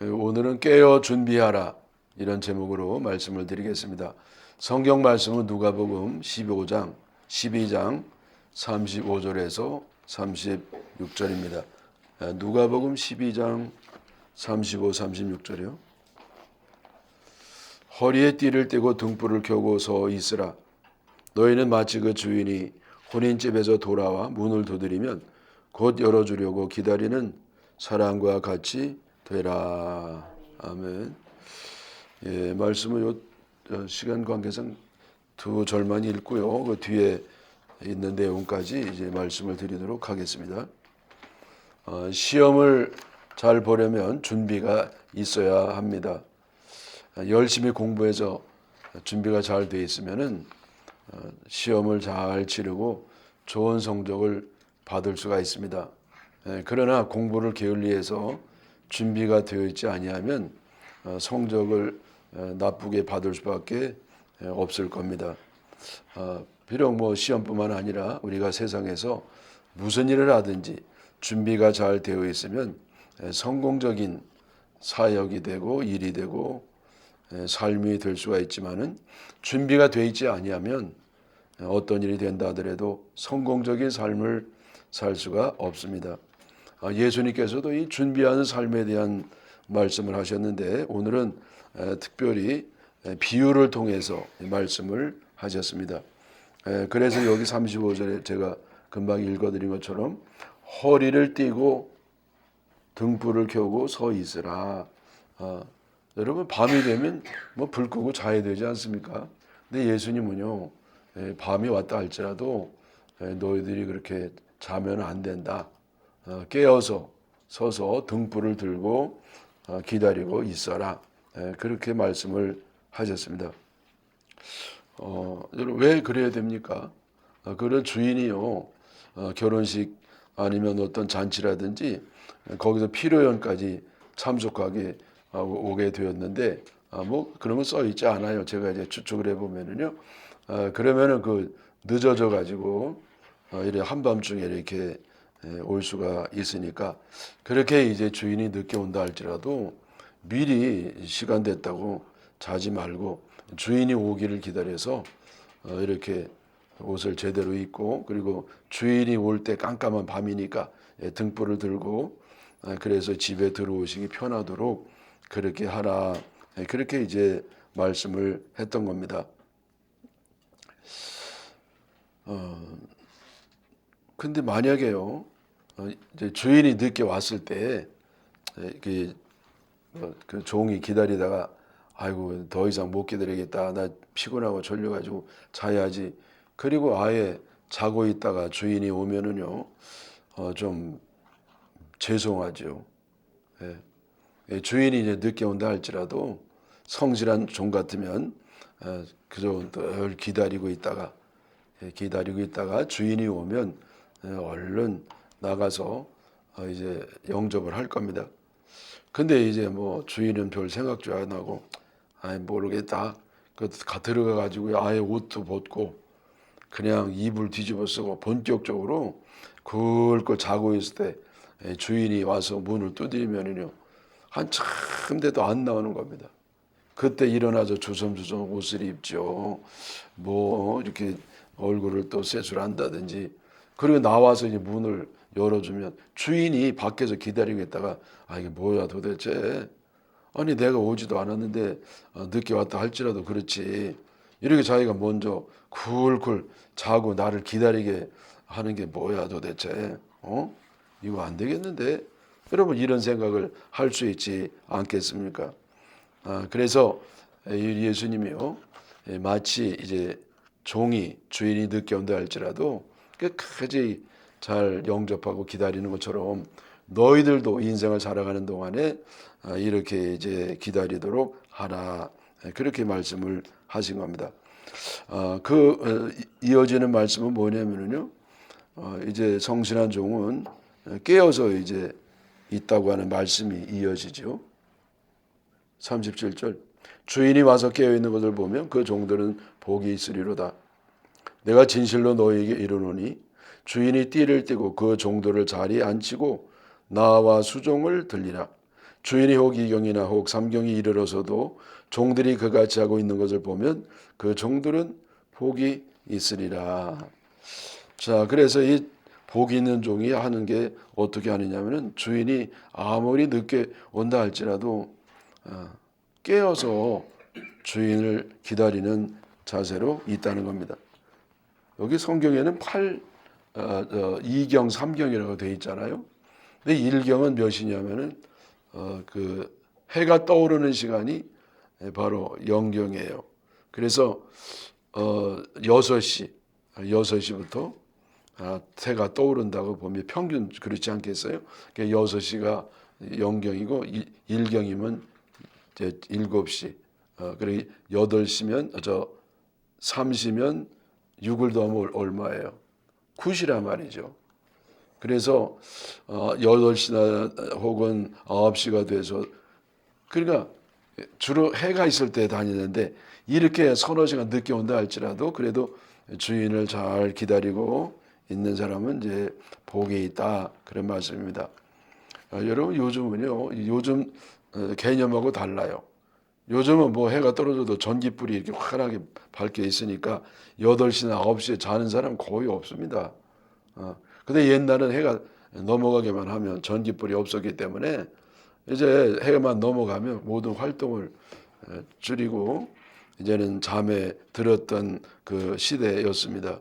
오늘은 깨어 준비하라 이런 제목으로 말씀을 드리겠습니다. 성경 말씀은 누가복음 15장, 12장 35절에서 36절입니다. 누가복음 12장 35, 36절이요. 허리에 띠를 띠고 등불을 켜고 서 있으라. 너희는 마치 그 주인이 혼인집에서 돌아와 문을 두드리면 곧 열어주려고 기다리는 사람과 같이 되라. 아멘. 예, 말씀은 시간 관계상 두 절만 읽고요. 그 뒤에 있는 내용까지 이제 말씀을 드리도록 하겠습니다. 시험을 잘 보려면 준비가 있어야 합니다. 열심히 공부해서 준비가 잘 돼 있으면은 시험을 잘 치르고 좋은 성적을 받을 수가 있습니다. 그러나 공부를 게을리해서 준비가 되어 있지 아니하면 성적을 나쁘게 받을 수밖에 없을 겁니다. 비록 뭐 시험뿐만 아니라 우리가 세상에서 무슨 일을 하든지 준비가 잘 되어 있으면 성공적인 사역이 되고 일이 되고 삶이 될 수가 있지만은 준비가 되어 있지 아니하면 어떤 일이 된다 하더라도 성공적인 삶을 살 수가 없습니다. 예수님께서도 이 준비하는 삶에 대한 말씀을 하셨는데 오늘은 특별히 비유를 통해서 말씀을 하셨습니다. 그래서 여기 35절에 제가 금방 읽어드린 것처럼 허리를 띠고 등불을 켜고 서 있으라. 여러분 밤이 되면 뭐 불 끄고 자야 되지 않습니까? 근데 예수님은요 밤이 왔다 할지라도 너희들이 그렇게 자면 안 된다. 깨어서 서서 등불을 들고 기다리고 있어라. 그렇게 말씀을 하셨습니다. 여러분 왜 그래야 됩니까? 그런 주인이요 결혼식 아니면 어떤 잔치라든지 거기서 피로연까지 참석하게 오게 되었는데 뭐 그런 거 써 있지 않아요. 제가 이제 추측을 해보면은요. 그러면은 그 늦어져 가지고 이래 한밤중에 이렇게 올 수가 있으니까 그렇게 이제 주인이 늦게 온다 할지라도 미리 시간 됐다고 자지 말고 주인이 오기를 기다려서 이렇게 옷을 제대로 입고 그리고 주인이 올 때 깜깜한 밤이니까 등불을 들고 그래서 집에 들어오시기 편하도록 그렇게 하라. 그렇게 이제 말씀을 했던 겁니다. 근데 만약에요, 이제 주인이 늦게 왔을 때, 그 종이 기다리다가, 아이고, 더 이상 못 기다리겠다. 나 피곤하고 졸려가지고 자야지. 그리고 아예 자고 있다가 주인이 오면은요, 좀 죄송하죠. 주인이 이제 늦게 온다 할지라도 성실한 종 같으면, 그저 늘 기다리고 있다가 주인이 오면 얼른 나가서 이제 영접을 할 겁니다. 근데 이제 뭐 주인은 별 생각도 안 하고 모르겠다. 들어가 가지고 아예 옷도 벗고 그냥 이불 뒤집어 쓰고 본격적으로 굴걸 자고 있을 때 주인이 와서 문을 두드리면은요 한참 돼도 안 나오는 겁니다. 그때 일어나서 주섬주섬 옷을 입죠. 뭐 이렇게 얼굴을 또 세수한다든지 그리고 나와서 이제 문을 열어주면 주인이 밖에서 기다리고 있다가 이게 뭐야 도대체 아니 내가 오지도 않았는데 늦게 왔다 할지라도 그렇지 이렇게 자기가 먼저 쿨쿨 자고 나를 기다리게 하는 게 뭐야 도대체 이거 안 되겠는데 여러분 이런 생각을 할 수 있지 않겠습니까? 그래서 예수님이요 마치 이제 종이 주인이 늦게 온다 할지라도 끝까지 잘 영접하고 기다리는 것처럼 너희들도 인생을 살아가는 동안에 이렇게 이제 기다리도록 하라 그렇게 말씀을 하신 겁니다. 이어지는 말씀은 뭐냐면요 이제 성실한 종은 깨어서 이제 있다고 하는 말씀이 이어지죠. 37절 주인이 와서 깨어있는 것을 보면 그 종들은 복이 있으리로다. 내가 진실로 너희에게 이르노니 주인이 띠를 띠고 그 종들을 자리에 앉히고 나와 수종을 들리라. 주인이 혹 2경이나 혹 3경이 이르러서도 종들이 그같이 하고 있는 것을 보면 그 종들은 복이 있으리라. 자, 그래서 이 복이 있는 종이 하는 게 어떻게 하느냐면은 주인이 아무리 늦게 온다 할지라도 깨어서 주인을 기다리는 자세로 있다는 겁니다. 여기 성경에는 2경, 3경이라고 되어 있잖아요. 근데 1경은 몇이냐면은 그 해가 떠오르는 시간이 바로 0경이에요. 그래서 6시부터 해가 떠오른다고 보면 평균 그렇지 않겠어요? 6시가 0경이고 1경이면 이제 7시. 그리고 8시면 3시면 6을 더하면 얼마예요? 9시란 말이죠. 그래서 8시나 혹은 9시가 돼서 그러니까 주로 해가 있을 때 다니는데 이렇게 서너 시간 늦게 온다 할지라도 그래도 주인을 잘 기다리고 있는 사람은 이제 복이 있다 그런 말씀입니다. 여러분 요즘은요 요즘 개념하고 달라요. 요즘은 뭐 해가 떨어져도 전기불이 이렇게 환하게 밝게 있으니까 8시나 9시에 자는 사람 거의 없습니다. 근데 옛날은 해가 넘어가기만 하면 전기불이 없었기 때문에 이제 해만 넘어가면 모든 활동을 줄이고 이제는 잠에 들었던 그 시대였습니다.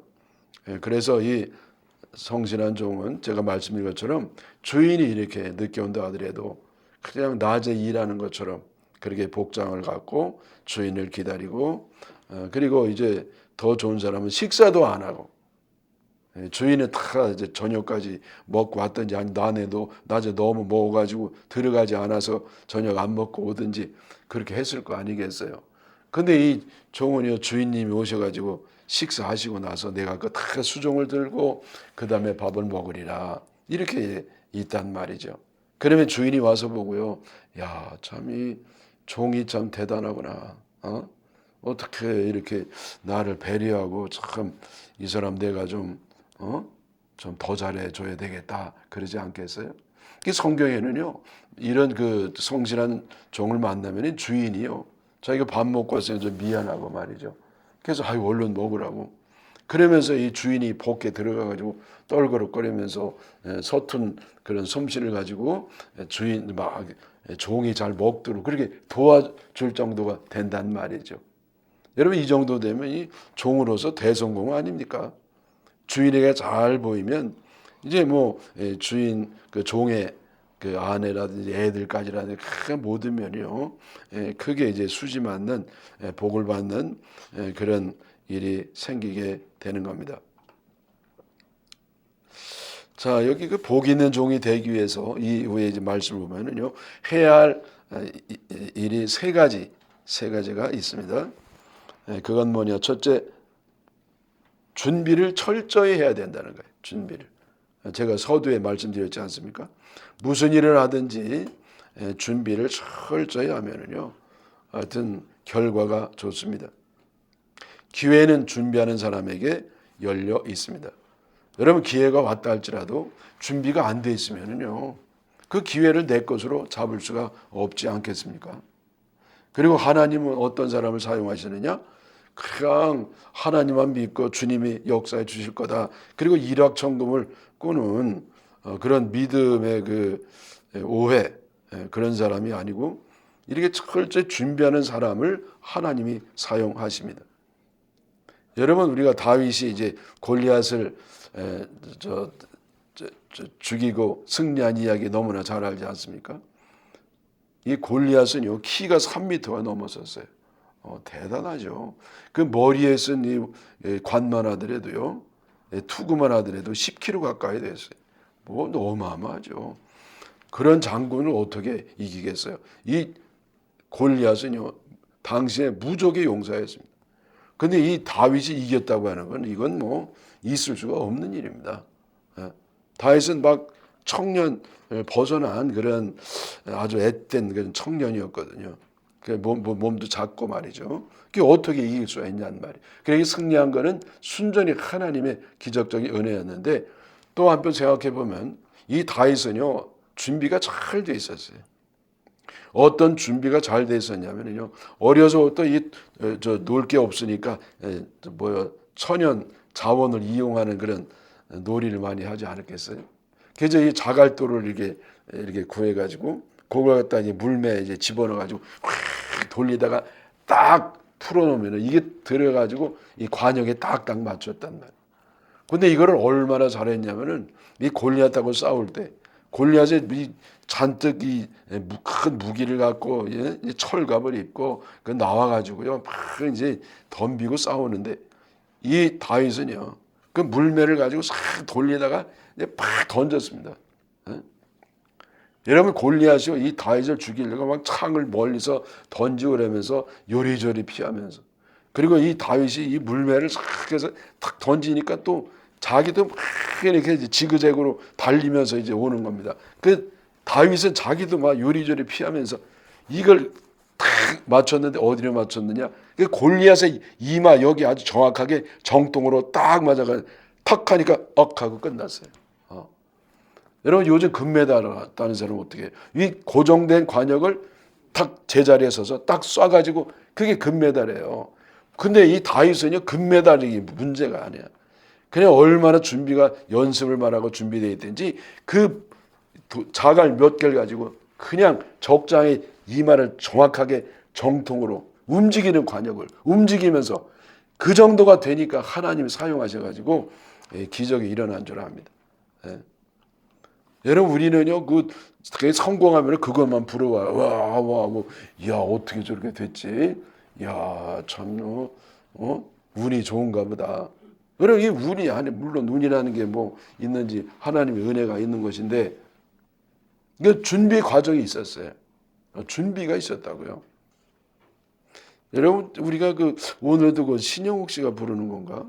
그래서 이 성실한 종은 제가 말씀드린 것처럼 주인이 이렇게 늦게 온다 하더라도 그냥 낮에 일하는 것처럼 그렇게 복장을 갖고 주인을 기다리고 그리고 이제 더 좋은 사람은 식사도 안 하고 주인은 다 이제 저녁까지 먹고 왔든지 아니 낮에 너무 먹어가지고 들어가지 않아서 저녁 안 먹고 오든지 그렇게 했을 거 아니겠어요. 근데 이 종은요 주인님이 오셔가지고 식사하시고 나서 내가 그 다 수종을 들고 그 다음에 밥을 먹으리라 이렇게 있단 말이죠. 그러면 주인이 와서 보고요, 야, 참 이 종이 참 대단하구나. 어떻게 이렇게 나를 배려하고 참 이 사람 내가 좀 더 잘해줘야 되겠다 그러지 않겠어요? 이 성경에는요 이런 그 성실한 종을 만나면 주인이요 자기가 밥 먹고 왔으니 좀 미안하고 말이죠. 그래서 아유 얼른 먹으라고. 그러면서 이 주인이 복에 들어가가지고 떨거럭거리면서 서툰 그런 솜씨를 가지고 주인 막 종이 잘 먹도록 그렇게 도와줄 정도가 된단 말이죠. 여러분 이 정도 되면 이 종으로서 대성공 아닙니까? 주인에게 잘 보이면 이제 뭐 주인 그 종의 그 아내라든지 애들까지라든지 큰 모든 면이요 크게 이제 수지 맞는 복을 받는 그런 일이 생기게 되는 겁니다. 자 여기 그 복 있는 종이 되기 위해서 이후에 이제 말씀을 보면은요 해야 할 일이 세 가지가 있습니다. 그건 뭐냐? 첫째 준비를 철저히 해야 된다는 거예요. 준비를. 제가 서두에 말씀드렸지 않습니까? 무슨 일을 하든지 준비를 철저히 하면은요, 하여튼 결과가 좋습니다. 기회는 준비하는 사람에게 열려 있습니다. 여러분 기회가 왔다 할지라도 준비가 안 돼 있으면은요, 그 기회를 내 것으로 잡을 수가 없지 않겠습니까? 그리고 하나님은 어떤 사람을 사용하시느냐? 그냥 하나님만 믿고 주님이 역사해 주실 거다. 그리고 일확천금을 꾸는 그런 믿음의 그 오해 그런 사람이 아니고 이렇게 철저히 준비하는 사람을 하나님이 사용하십니다. 여러분 우리가 다윗이 이제 골리앗을 죽이고 승리한 이야기 너무나 잘 알지 않습니까? 이 골리앗은요 키가 3m가 넘었었어요. 대단하죠. 그 머리에 쓴 이 관만 하더라도요, 투구만 하더라도 10kg 가까이 됐어요. 뭐 어마어마하죠. 그런 장군을 어떻게 이기겠어요? 이 골리앗은요 당시에 무적의 용사였습니다. 근데 이 다윗이 이겼다고 하는 건 이건 뭐 있을 수가 없는 일입니다. 다윗은 막 청년 벗어난 그런 아주 앳된 그런 청년이었거든요. 몸도 작고 말이죠. 그게 어떻게 이길 수가 있냐는 말이에요. 그래서 승리한 거는 순전히 하나님의 기적적인 은혜였는데 또 한편 생각해 보면 이 다윗은요 준비가 잘 돼 있었어요. 어떤 준비가 잘 돼 있었냐면요. 어려서부터 놀 게 없으니까 천연 자원을 이용하는 그런 놀이를 많이 하지 않았겠어요? 그래서 이 자갈돌을 이렇게 구해가지고 그걸 갖다 이제 물매에 이제 집어넣어가지고 확 돌리다가 딱 풀어놓으면 이게 들어가지고 이 관역에 딱딱 맞췄단 말이에요. 근데 이거를 얼마나 잘했냐면은 이 골리앗하고 싸울 때 골리앗이 잔뜩 큰 무기를 갖고 철갑을 입고 그 나와가지고요 막 이제 덤비고 싸우는데 이 다윗은요 그 물매를 가지고 싹 돌리다가 이제 팍 던졌습니다. 여러분 골리앗이 이 다윗을 죽이려고 막 창을 멀리서 던지고 그러면서 요리조리 피하면서 그리고 이 다윗이 이 물매를 싹 해서 탁 던지니까 또 자기도 막 이렇게 이제 지그재그로 달리면서 이제 오는 겁니다. 그 다윗은 자기도 막 요리조리 피하면서 이걸 탁 맞췄는데 어디로 맞췄느냐? 그 골리앗의 이마 여기 아주 정확하게 정통으로 딱 맞아가 탁 하니까 억 하고 끝났어요. 여러분 요즘 금메달 따는 사람은 어떻게 해요? 이 고정된 관역을 딱 제자리에 서서 딱 쏴가지고 그게 금메달이에요. 근데 이 다윗은요 금메달이 문제가 아니야. 그냥 얼마나 준비가 연습을 말하고 준비되어 있든지 그 자갈 몇 개를 가지고 그냥 적장의 이마를 정확하게 정통으로 움직이는 관역을 움직이면서 그 정도가 되니까 하나님이 사용하셔가지고 기적이 일어난 줄 압니다. 여러분 우리는요 그게 성공하면 그것만 부러워요. 야 어떻게 저렇게 됐지? 야 참 운이 좋은가 보다. 여러분 이 운이 아니 물론 운이라는 게 뭐 있는지 하나님의 은혜가 있는 것인데 그 준비 과정이 있었어요. 준비가 있었다고요. 여러분 우리가 오늘도 그 신영욱 씨가 부르는 건가?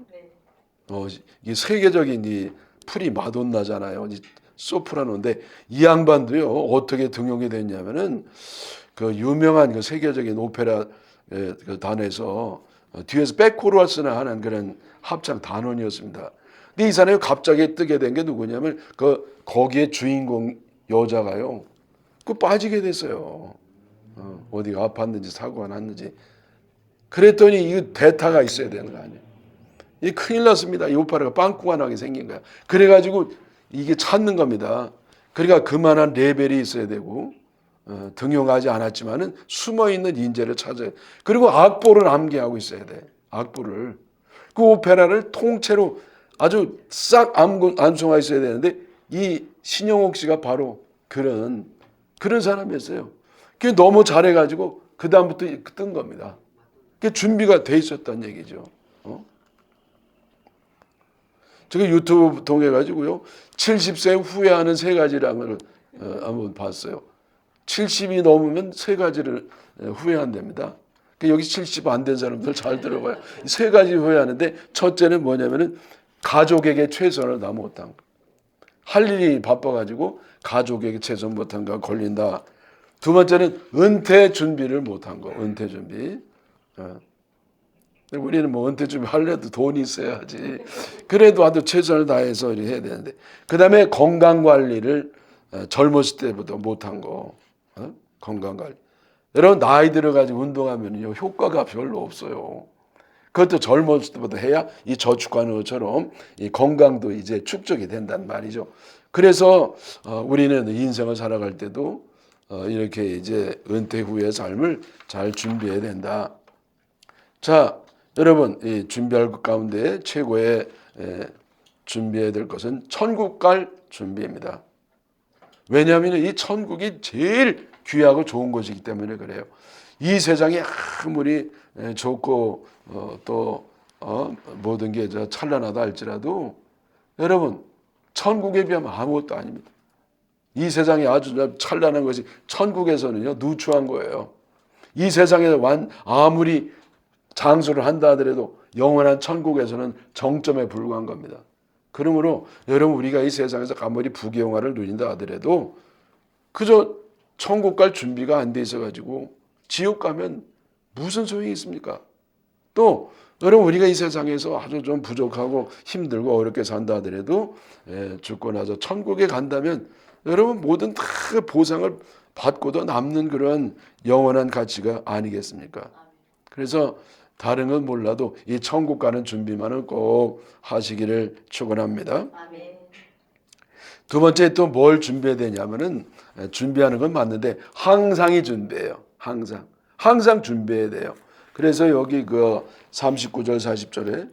이게 세계적인 이 프리 마돈나잖아요. 소프라노인데 이 양반도요 어떻게 등용이 됐냐면은 그 유명한 그 세계적인 오페라 그 단에서 뒤에서 백코러스나 하는 그런 합창 단원이었습니다. 근데 이 사람이 갑자기 뜨게 된 게 누구냐면 거기에 주인공 여자가요 빠지게 됐어요. 어디가 아팠는지 사고가 났는지. 그랬더니 이 대타가 있어야 되는 거 아니에요. 이 큰일 났습니다. 이 오페라가 빵꾸가 나게 생긴 거야. 그래가지고 이게 찾는 겁니다. 그러니까 그만한 레벨이 있어야 되고 등용하지 않았지만은 숨어있는 인재를 찾아요. 그리고 악보를 암기하고 있어야 돼. 악보를. 그 오페라를 통째로 아주 싹 암송하고 있어야 되는데 이 신영옥 씨가 바로 그런 사람이었어요. 그게 너무 잘해가지고 그 다음부터 뜬 겁니다. 그게 준비가 돼 있었다는 얘기죠. 제가 유튜브 통해 가지고요 70세 후회하는 세 가지를 한번 봤어요. 70이 넘으면 세 가지를 후회한답니다. 여기 70 안 된 사람들 잘 들어봐요. 세 가지 후회하는데 첫째는 뭐냐면은 가족에게 최선을 다 못한 거. 할 일이 바빠가지고 가족에게 최선 못한 거 걸린다. 두 번째는 은퇴 준비를 못한 거. 은퇴 준비. 우리는 뭐 은퇴 준비 하려도 돈이 있어야지. 그래도 아주 최선을 다해서 해야 되는데. 그 다음에 건강 관리를 젊었을 때부터 못한 거. 건강 관리. 여러분 나이 들어가지고 운동하면요 효과가 별로 없어요. 그것도 젊었을 때부터 해야 이 저축하는 이 건강도 이제 축적이 된단 말이죠. 그래서 우리는 인생을 살아갈 때도 이렇게 이제 은퇴 후의 삶을 잘 준비해야 된다. 자, 여러분 이 준비할 것 가운데 최고의 준비해야 될 것은 천국 갈 준비입니다. 왜냐하면 이 천국이 제일 귀하고 좋은 것이기 때문에 그래요. 이 세상이 아무리 좋고 또 모든 게 찬란하다 할지라도 여러분 천국에 비하면 아무것도 아닙니다. 이 세상에 아주 찬란한 것이 천국에서는요 누추한 거예요. 이 세상에 아무리 장수를 한다 하더라도 영원한 천국에서는 정점에 불과한 겁니다. 그러므로 여러분 우리가 이 세상에서 아무리 부귀영화를 누린다 하더라도 그저 천국 갈 준비가 안 돼 있어가지고 지옥 가면 무슨 소용이 있습니까? 또 여러분 우리가 이 세상에서 아주 좀 부족하고 힘들고 어렵게 산다 하더라도 죽고 나서 천국에 간다면 여러분 모든 다 보상을 받고도 남는 그런 영원한 가치가 아니겠습니까? 그래서 다른 건 몰라도 이 천국 가는 준비만은 꼭 하시기를 축원합니다. 두 번째 또 뭘 준비해야 되냐면은 준비하는 건 맞는데 항상이 준비해요. 항상 준비해야 돼요. 그래서 여기 그 39절 40절에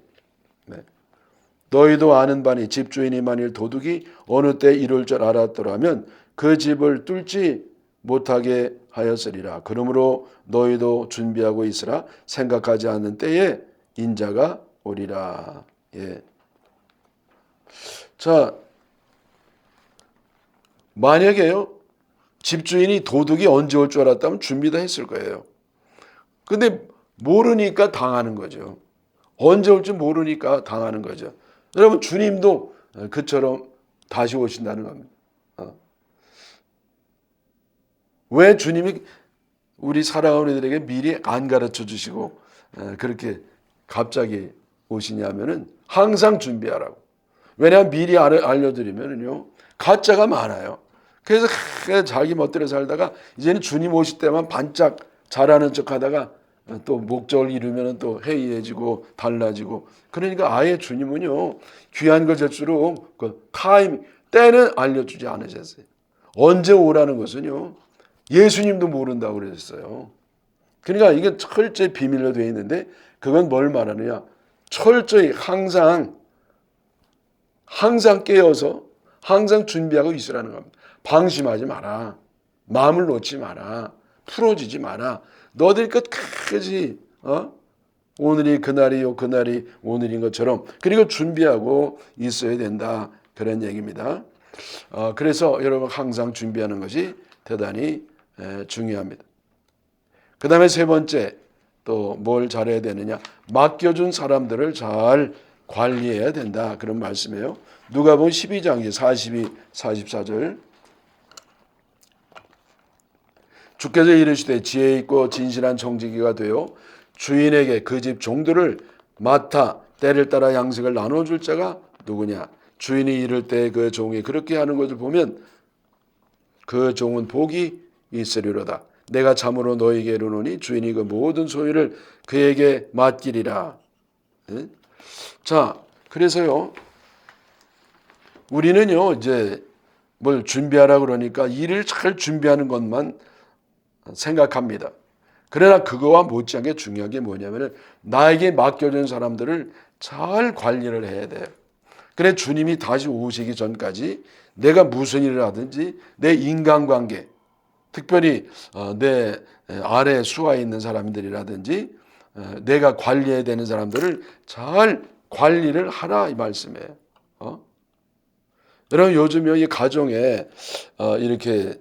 너희도 아는 바니 집주인이 만일 도둑이 어느 때 이룰 줄 알았더라면 그 집을 뚫지 못하게 하였으리라. 그러므로 너희도 준비하고 있으라. 생각하지 않는 때에 인자가 오리라. 예. 자, 만약에요, 집주인이 도둑이 언제 올 줄 알았다면 준비 다 했을 거예요. 근데 모르니까 당하는 거죠. 언제 올지 모르니까 당하는 거죠. 여러분, 주님도 그처럼 다시 오신다는 겁니다. 왜 주님이 우리 사랑하는 이들에게 미리 안 가르쳐 주시고 그렇게 갑자기 오시냐면은 항상 준비하라고. 왜냐하면 미리 알려드리면은요, 가짜가 많아요. 그래서 자기 멋대로 살다가 이제는 주님 오실 때만 반짝 잘하는 척하다가 또 목적을 이루면 또 해이해지고 달라지고. 그러니까 아예 주님은요, 귀한 걸 줄수록 그 타임 때는 알려주지 않으셨어요. 언제 오라는 것은요, 예수님도 모른다고 그러셨어요. 그러니까 이게 철저히 비밀로 되어 있는데 그건 뭘 말하느냐, 철저히 항상 깨어서 항상 준비하고 있으라는 겁니다. 방심하지 마라. 마음을 놓지 마라. 풀어지지 마라. 너들 끝까지 오늘이 그날이요 그날이 오늘인 것처럼 그리고 준비하고 있어야 된다. 그런 얘기입니다. 그래서 여러분 항상 준비하는 것이 대단히 중요합니다. 그 다음에 세 번째 또 뭘 잘해야 되느냐, 맡겨준 사람들을 잘 관리해야 된다. 그런 말씀이에요. 누가복음 12장 42, 44절. 주께서 이르시되 지혜 있고 진실한 정직이가 되어 주인에게 그 집 종들을 맡아 때를 따라 양식을 나눠줄 자가 누구냐. 주인이 이를 때 그 종이 그렇게 하는 것을 보면 그 종은 복이 있으리로다. 내가 참으로 너희에게 이르노니 주인이 그 모든 소유를 그에게 맡기리라. 자, 그래서요, 우리는요 이제 뭘 준비하라 그러니까 일을 잘 준비하는 것만 생각합니다. 그러나 그거와 못지않게 중요한 게 뭐냐면은 나에게 맡겨진 사람들을 잘 관리를 해야 돼요. 그래 주님이 다시 오시기 전까지 내가 무슨 일을 하든지 내 인간관계, 특별히 내 아래 수하에 있는 사람들이라든지 내가 관리해야 되는 사람들을 잘 관리를 하라 이 말씀이에요. 여러분 요즘 이 가정에 이렇게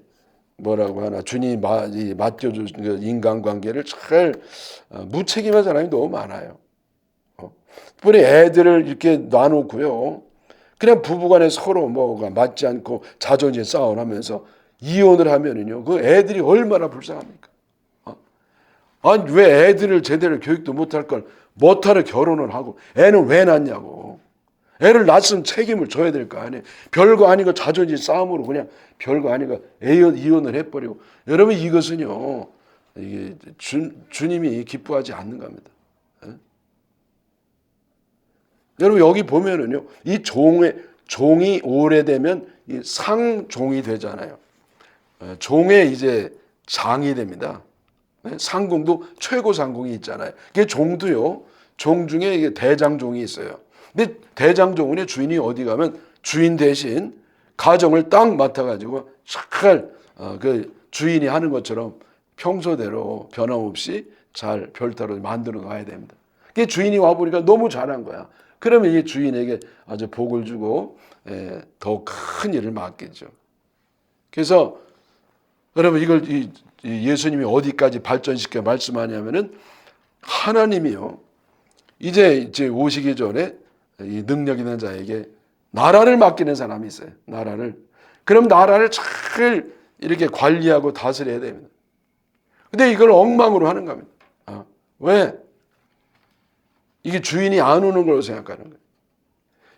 뭐라고 하나 주님이 맡겨준 그 인간관계를 잘 무책임한 사람이 너무 많아요. 특별히 애들을 이렇게 놔놓고요, 그냥 부부간에 서로 뭐가 맞지 않고 자존심 싸움을 하면서 이혼을 하면은요, 그 애들이 얼마나 불쌍합니까? 아니 왜 애들을 제대로 교육도 못할 걸 못하러 결혼을 하고 애는 왜 낳냐고. 애를 낳았으면 책임을 져야 될 거 아니에요. 별거 아닌 거 자존심 싸움으로 그냥 별거 아닌 거 이혼을 해버리고. 여러분 이것은요, 이게 주님이 기뻐하지 않는 겁니다. 여러분 여기 보면은요, 이 종이 오래되면 이 상종이 되잖아요. 종의 이제 장이 됩니다. 상궁도 최고 상궁이 있잖아요. 그게 종도요, 종 중에 이게 대장종이 있어요. 근데 대장종은 주인이 어디 가면 주인 대신 가정을 딱 맡아가지고 잘 그 주인이 하는 것처럼 평소대로 변함없이 잘 별따로 만들어 놔야 됩니다. 그게 주인이 와보니까 너무 잘한 거야. 그러면 이 주인에게 아주 복을 주고 더 큰 일을 맡겠죠. 그래서 여러분 이걸 예수님이 어디까지 발전시켜 말씀하냐면은 하나님이요 이제 오시기 전에 이 능력 있는 자에게 나라를 맡기는 사람이 있어요. 나라를. 그럼 나라를 잘 이렇게 관리하고 다스려야 됩니다. 근데 이걸 엉망으로 하는 겁니다. 왜? 이게 주인이 안 오는 걸로 생각하는 거예요.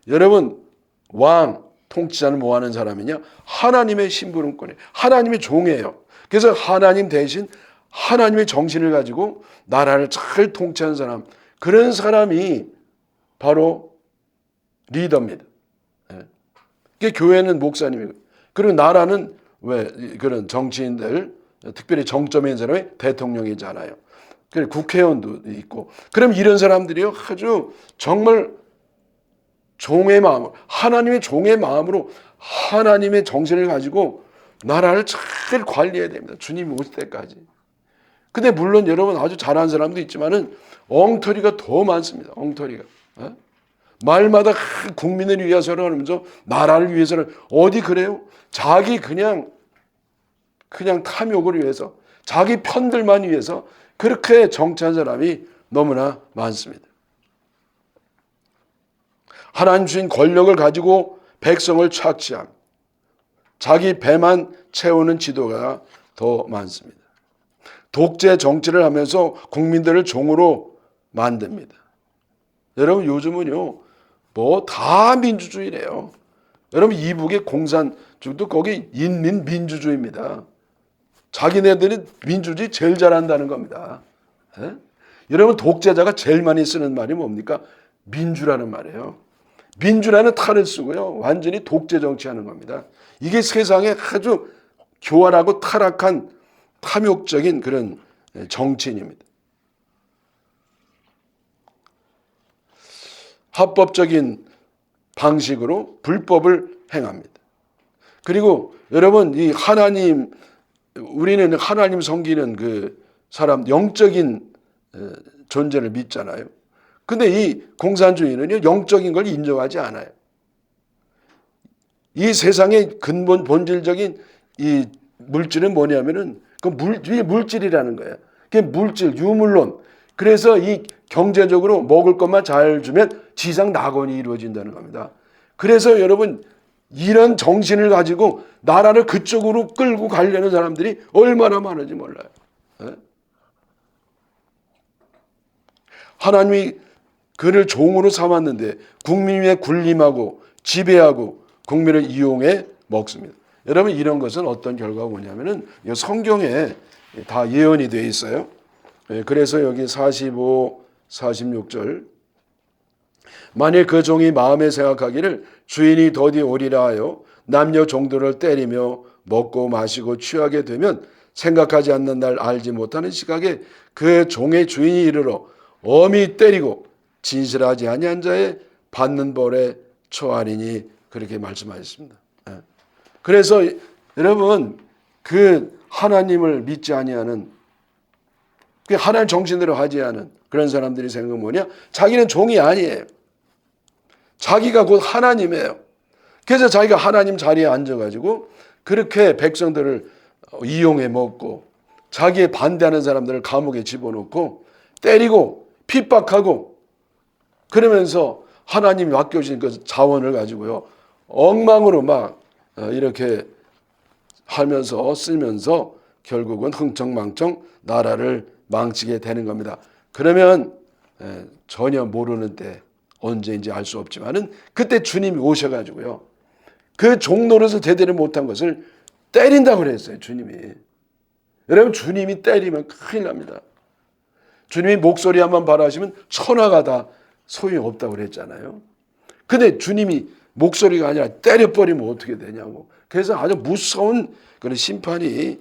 여러분 왕 통치자는 뭐 하는 사람이냐? 하나님의 심부름꾼이에요. 하나님의 종이에요. 그래서 하나님 대신 하나님의 정신을 가지고 나라를 잘 통치하는 사람, 그런 사람이 바로 리더입니다. 예. 교회는 목사님이고, 그리고 나라는 왜 그런 정치인들, 특별히 정점에 있는 사람이 대통령이잖아요. 그리고 국회의원도 있고. 그럼 이런 사람들이요, 아주 정말 종의 마음, 하나님의 종의 마음으로 하나님의 정신을 가지고 나라를 잘 관리해야 됩니다. 주님이 오실 때까지. 근데 물론 여러분 아주 잘하는 사람도 있지만은 엉터리가 더 많습니다. 엉터리가. 말마다 국민을 위해서를 하면서 나라를 위해서는 어디 그래요? 자기 그냥 탐욕을 위해서, 자기 편들만 위해서 그렇게 정치한 사람이 너무나 많습니다. 하나님 주신 권력을 가지고 백성을 착취함, 자기 배만 채우는 지도가 더 많습니다. 독재 정치를 하면서 국민들을 종으로 만듭니다. 여러분 요즘은요, 뭐 다 민주주의래요. 여러분 이북의 공산주의도 거기 인민민주주의입니다. 자기네들이 민주주의 제일 잘한다는 겁니다. 에? 여러분 독재자가 제일 많이 쓰는 말이 뭡니까? 민주라는 말이에요. 민주라는 탈을 쓰고요, 완전히 독재 정치하는 겁니다. 이게 세상에 아주 교활하고 타락한 탐욕적인 그런 정치인입니다. 합법적인 방식으로 불법을 행합니다. 그리고 여러분 이 하나님, 우리는 하나님 섬기는 그 사람, 영적인 존재를 믿잖아요. 근데 이 공산주의는요, 영적인 걸 인정하지 않아요. 이 세상의 근본 본질적인 이 물질은 뭐냐면은 그 물질이라는 거예요. 그게 물질, 유물론. 그래서 이 경제적으로 먹을 것만 잘 주면 지상 낙원이 이루어진다는 겁니다. 그래서 여러분 이런 정신을 가지고 나라를 그쪽으로 끌고 가려는 사람들이 얼마나 많은지 몰라요. 하나님이 그를 종으로 삼았는데 국민 위에 군림하고 지배하고 국민을 이용해 먹습니다. 여러분 이런 것은 어떤 결과가 뭐냐면은 성경에 다 예언이 되어 있어요. 그래서 여기 45, 46절, 만일 그 종이 마음에 생각하기를 주인이 더디 오리라 하여 남녀 종들을 때리며 먹고 마시고 취하게 되면 생각하지 않는 날 알지 못하는 시각에 그 종의 주인이 이르러 엄히 때리고 진실하지 아니한 자의 받는 벌에 처하리니, 그렇게 말씀하셨습니다. 그래서 여러분 그 하나님을 믿지 아니하는, 그 하나님 정신대로 하지 않은 그런 사람들이 생각은 뭐냐? 자기는 종이 아니에요. 자기가 곧 하나님이에요. 그래서 자기가 하나님 자리에 앉아가지고 그렇게 백성들을 이용해 먹고 자기에 반대하는 사람들을 감옥에 집어넣고 때리고 핍박하고, 그러면서 하나님이 맡겨주신 그 자원을 가지고요 엉망으로 막 이렇게 하면서 쓰면서 결국은 흥청망청 나라를 망치게 되는 겁니다. 그러면 전혀 모르는 때, 언제인지 알 수 없지만은 그때 주님이 오셔가지고요 그 종노릇을 제대로 못한 것을 때린다고 그랬어요. 주님이. 여러분 주님이 때리면 큰일 납니다. 주님이 목소리 한번 발하시면 천하가 다 소용없다고 그랬잖아요. 근데 주님이 목소리가 아니라 때려버리면 어떻게 되냐고. 그래서 아주 무서운 그런 심판이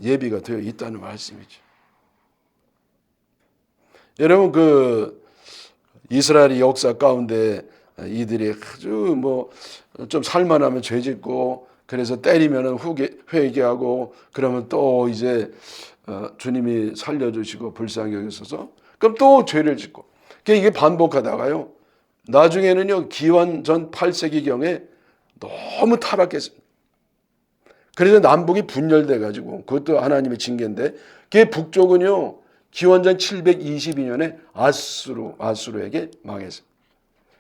예비가 되어 있다는 말씀이죠. 여러분 그 이스라엘의 역사 가운데 이들이 아주 뭐 좀 살만하면 죄짓고, 그래서 때리면은 회개하고, 그러면 또 이제 주님이 살려주시고 불쌍히 여기셔서 그럼 또 죄를 짓고, 이게 반복하다가요 나중에는요 기원전 8세기경에 너무 타락했습니다. 그래서 남북이 분열돼 가지고, 그것도 하나님의 징계인데, 그게 북쪽은요 기원전 722년에 아수르에게 망했습니다.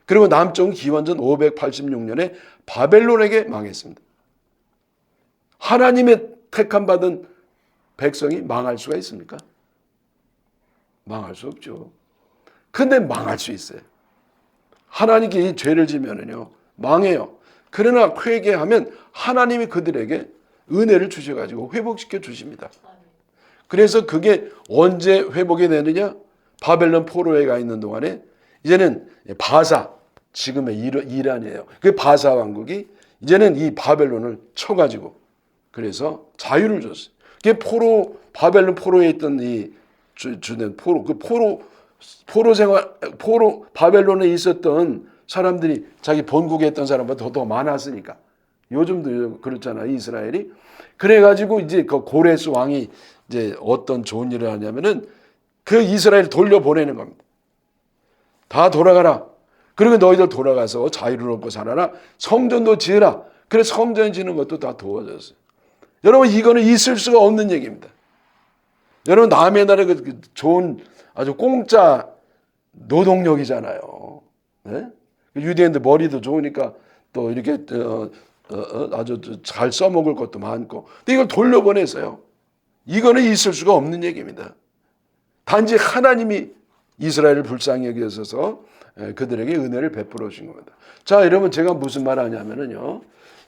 그리고 남쪽은 기원전 586년에 바벨론에게 망했습니다. 하나님의 택함 받은 백성이 망할 수가 있습니까? 망할 수 없죠. 근데 망할 수 있어요. 하나님께 이 죄를 지면은요 망해요. 그러나 회개하면 하나님이 그들에게 은혜를 주셔가지고 회복시켜 주십니다. 그래서 그게 언제 회복이 되느냐? 바벨론 포로에 가 있는 동안에 이제는 바사, 지금의 이란이에요. 그 바사 왕국이 이제는 이 바벨론을 쳐가지고 그래서 자유를 줬어요. 그게 바벨론 포로에 있던 이 주된 포로 생활, 바벨론에 있었던 사람들이 자기 본국에 있던 사람보다 더 많았으니까. 요즘도 그렇잖아, 이스라엘이. 그래가지고 이제 그 고레스 왕이 이제 어떤 좋은 일을 하냐면은 그 이스라엘 돌려보내는 겁니다. 다 돌아가라. 그리고 너희들 돌아가서 자유를 얻고 살아라. 성전도 지으라. 그래서 성전 지는 것도 다 도와줬어요. 여러분, 이거는 있을 수가 없는 얘기입니다. 여러분, 남의 나라의 그 좋은 아주 공짜 노동력이잖아요. 네? 유대인들 머리도 좋으니까 또 이렇게 아주 잘 써먹을 것도 많고. 근데 이걸 돌려보냈어요. 이거는 있을 수가 없는 얘기입니다. 단지 하나님이 이스라엘을 불쌍히 여기셔서 그들에게 은혜를 베풀어 주신 겁니다. 자, 여러분, 제가 무슨 말 하냐면요.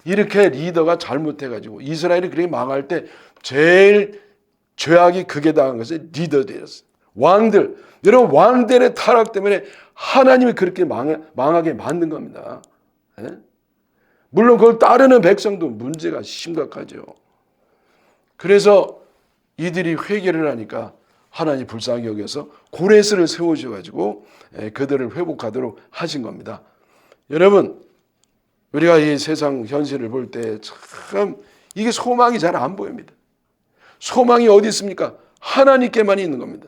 이렇게 리더가 잘못해가지고 이스라엘이 그렇게 망할 때 제일 죄악이 크게 당한 것은 리더들이었어요. 왕들. 여러분, 왕들의 타락 때문에 하나님이 그렇게 망하게 만든 겁니다. 예? 물론 그걸 따르는 백성도 문제가 심각하죠. 그래서 이들이 회개를 하니까 하나님 불쌍히 여겨서 고레스를 세우셔가지고 그들을 회복하도록 하신 겁니다. 여러분, 우리가 이 세상 현실을 볼 때 참 이게 소망이 잘 안 보입니다. 소망이 어디 있습니까? 하나님께만 있는 겁니다.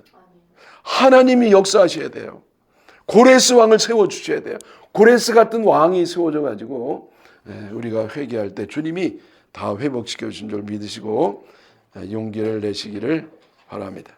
하나님이 역사하셔야 돼요. 고레스 왕을 세워주셔야 돼요. 고레스 같은 왕이 세워져 가지고 우리가 회개할 때 주님이 다 회복시켜 주신 줄 믿으시고 용기를 내시기를 바랍니다.